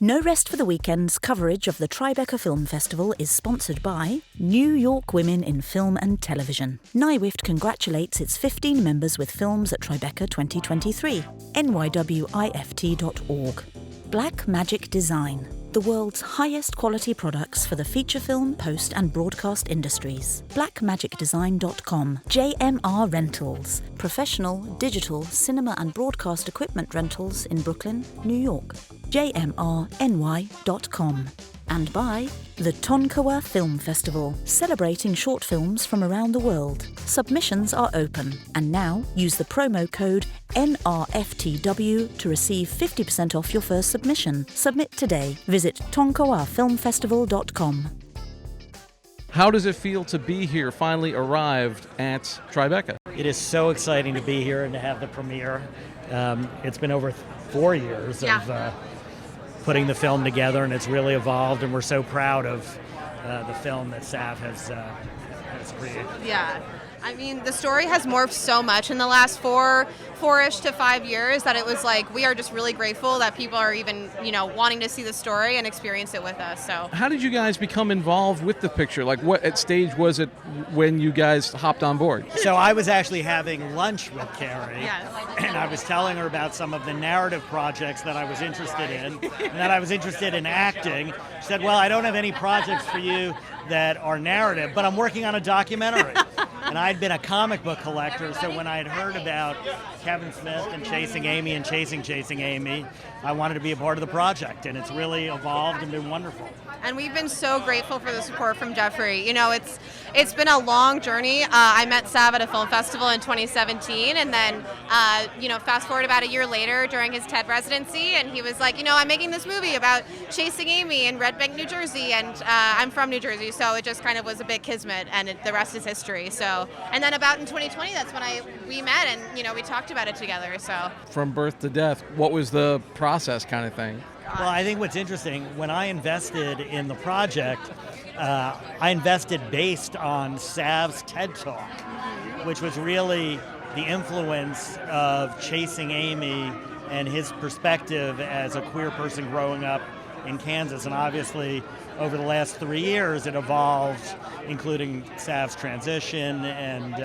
No Rest for the Weekend's coverage of the Tribeca Film Festival is sponsored by New York Women in Film and Television. NYWIFT congratulates its 15 members with films at Tribeca 2023. nywift.org. Black Magic Design, the world's highest quality products for the feature film, post and broadcast industries. blackmagicdesign.com. JMR Rentals, professional, digital, cinema and broadcast equipment rentals in Brooklyn, New York. jmrny.com. And by the Tonkawa Film Festival, celebrating short films from around the world. Submissions are open, and now use the promo code NRFTW to receive 50% off your first submission. Submit today. Visit tonkawafilmfestival.com. How does it feel to be here, finally arrived at Tribeca? It is so exciting to be here and to have the premiere. It's been over 4 years of putting the film together, and it's really evolved, and we're so proud of the film that Sav has created. Yeah. I mean, the story has morphed so much in the last four-ish to 5 years that it was like, we are just really grateful that people are even, wanting to see the story and experience it with us. So, how did you guys become involved with the picture? Like, what at stage was it when you guys hopped on board? So I was actually having lunch with Carrie, yes. and I was telling her about some of the narrative projects that I was interested in, and that I was interested in acting. She said, well, I don't have any projects for you that are narrative, but I'm working on a documentary. And I'd been a comic book collector, so when I had heard about Kevin Smith and Chasing Amy and Chasing Amy, I wanted to be a part of the project, and it's really evolved and been wonderful. And we've been so grateful for the support from Jeffrey. It's been a long journey. I met Sav at a film festival in 2017, and then, fast forward about a year later during his TED residency, and he was like, I'm making this movie about chasing Amy in Red Bank, New Jersey, and I'm from New Jersey, so it just kind of was a big kismet, and the rest is history. So, and then about in 2020, that's when we met, and we talked about it together. So, from birth to death, what was the process, kind of thing? Well, I think what's interesting, when I invested in the project, I invested based on Sav's TED Talk, which was really the influence of Chasing Amy and his perspective as a queer person growing up in Kansas. And obviously, over the last 3 years, it evolved, including Sav's transition and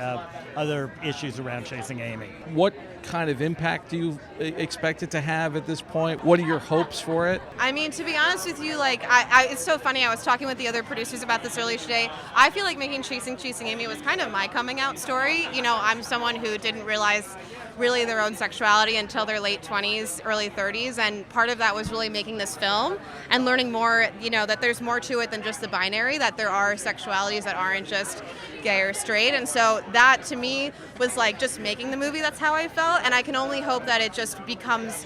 other issues around Chasing Amy. What kind of impact do you expect it to have at this point? What are your hopes for it? I mean, to be honest with you, it's so funny. I was talking with the other producers about this earlier today. I feel like making Chasing Amy was kind of my coming out story. I'm someone who didn't realize really their own sexuality until their late 20s, early 30s, and part of that was really making this film and learning more, that there's more to it than just the binary, that there are sexualities that aren't just gay or straight. And so that to me was like just making the movie. That's how I felt, and I can only hope that it just becomes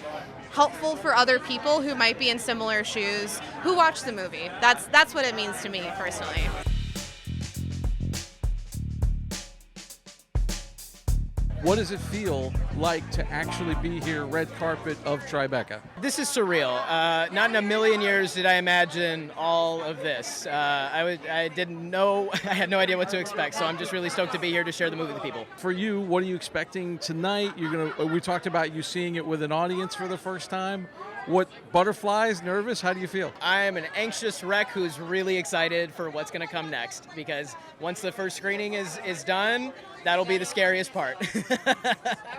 helpful for other people who might be in similar shoes who watch the movie. That's what it means to me personally. What does it feel like to actually be here, red carpet of Tribeca? This is surreal. Not in a million years did I imagine all of this. I didn't know, I had no idea what to expect, so I'm just really stoked to be here to share the movie with people. For you, what are you expecting tonight? We talked about you seeing it with an audience for the first time. What, butterflies, nervous? How do you feel? I am an anxious wreck who's really excited for what's going to come next, because once the first screening is done, that'll be the scariest part.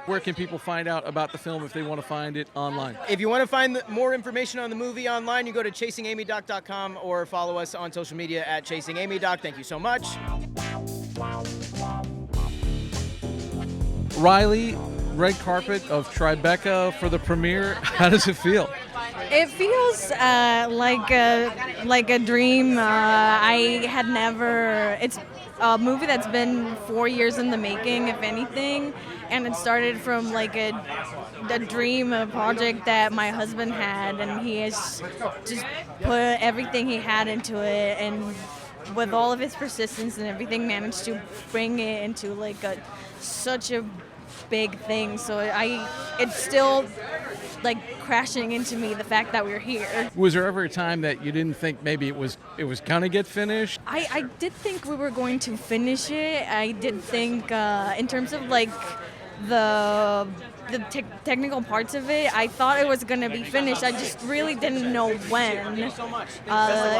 Where can people find out about the film if they want to find it online? If you want to find more information on the movie online, you go to chasingamydoc.com or follow us on social media at chasingamydoc. Thank you so much. Riley, red carpet of Tribeca for the premiere. How does it feel? It feels like a dream. I had never. It's a movie that's been 4 years in the making, if anything, and it started from like a dream, a project that my husband had, and he has just put everything he had into it, and with all of his persistence and everything, managed to bring it into like such a big thing. So it's still like crashing into me, the fact that we're here. Was there ever a time that you didn't think maybe it was gonna get finished? I did think we were going to finish it. I did think in terms of like technical parts of it. I thought it was going to be finished. I just really didn't know when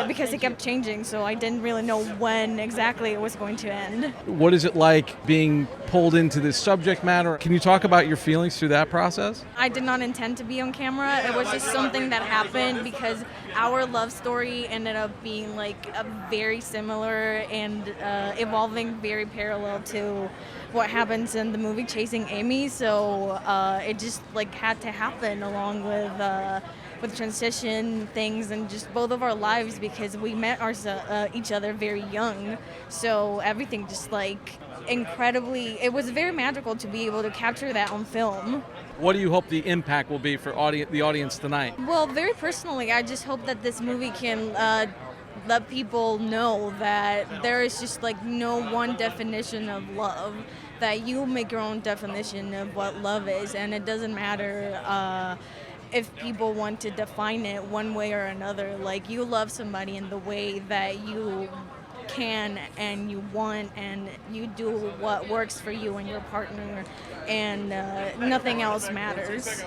because it kept changing, so I didn't really know when exactly it was going to end. What is it like being pulled into this subject matter? Can you talk about your feelings through that process? I did not intend to be on camera. It was just something that happened because our love story ended up being like a very similar and evolving very parallel to what happens in the movie Chasing Amy, so it just like had to happen along with transition things and just both of our lives because we met each other very young, so everything just like incredibly, it was very magical to be able to capture that on film. What do you hope the impact will be for the audience tonight? Well, very personally, I just hope that this movie can let people know that there is just like no one definition of love, that you make your own definition of what love is, and it doesn't matter if people want to define it one way or another. Like, you love somebody in the way that you can and you want, and you do what works for you and your partner, and nothing else matters.